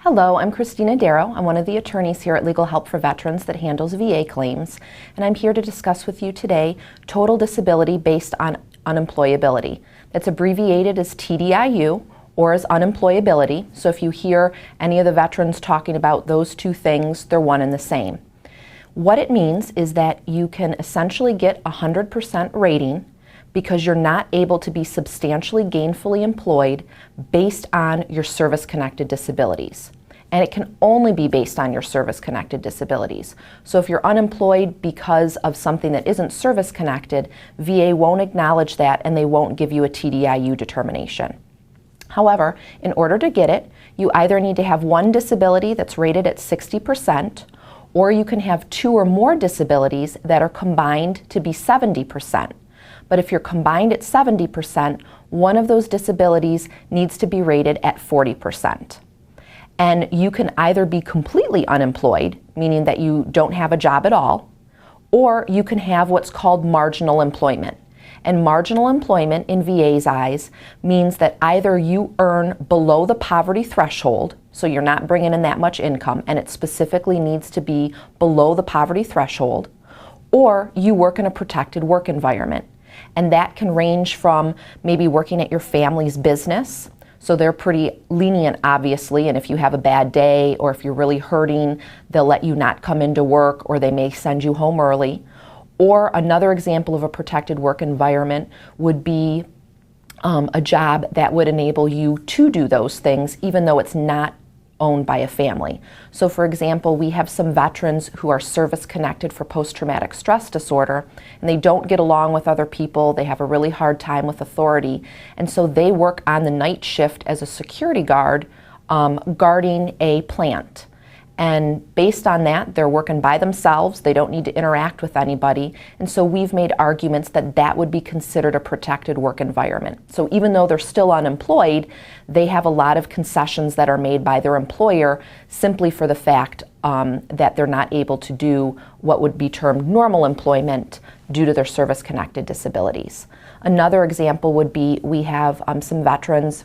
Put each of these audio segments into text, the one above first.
Hello, I'm Kristina Derro. I'm one of the attorneys here at Legal Help for Veterans that handles VA claims, and I'm here to discuss with you today total disability based on unemployability. That's abbreviated as TDIU or as unemployability. So if you hear any of the veterans talking about those two things, they're one and the same. What it means is that you can essentially get a 100% rating because you're not able to be substantially gainfully employed based on your service-connected disabilities. And it can only be based on your service-connected disabilities. So if you're unemployed because of something that isn't service-connected, VA won't acknowledge that and they won't give you a TDIU determination. However, in order to get it, you either need to have one disability that's rated at 60%, or you can have two or more disabilities that are combined to be 70%. But if you're combined at 70%, one of those disabilities needs to be rated at 40%. And you can either be completely unemployed, meaning that you don't have a job at all, or you can have what's called marginal employment. And marginal employment in VA's eyes means that either you earn below the poverty threshold, so you're not bringing in that much income, and it specifically needs to be below the poverty threshold, or you work in a protected work environment. And that can range from maybe working at your family's business, so they're pretty lenient obviously, and if you have a bad day or if you're really hurting, they'll let you not come into work or they may send you home early. Or another example of a protected work environment would be a job that would enable you to do those things even though it's not owned by a family. So for example, we have some veterans who are service-connected for post-traumatic stress disorder, and they don't get along with other people, they have a really hard time with authority, and so they work on the night shift as a security guard guarding a plant. And based on that, they're working by themselves, they don't need to interact with anybody, and so we've made arguments that that would be considered a protected work environment. So even though they're still unemployed, they have a lot of concessions that are made by their employer simply for the fact that they're not able to do what would be termed normal employment due to their service-connected disabilities. Another example would be we have some veterans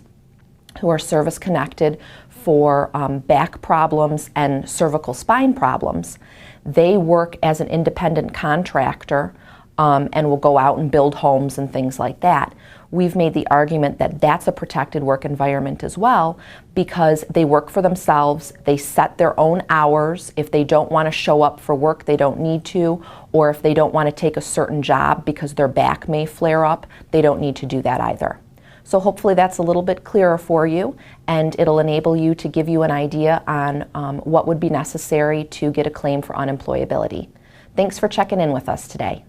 who are service-connected for back problems and cervical spine problems. They work as an independent contractor and will go out and build homes and things like that. We've made the argument that that's a protected work environment as well because they work for themselves, they set their own hours. If they don't want to show up for work, they don't need to, or if they don't want to take a certain job because their back may flare up, they don't need to do that either. So hopefully that's a little bit clearer for you, and it'll enable you to give you an idea on what would be necessary to get a claim for unemployability. Thanks for checking in with us today.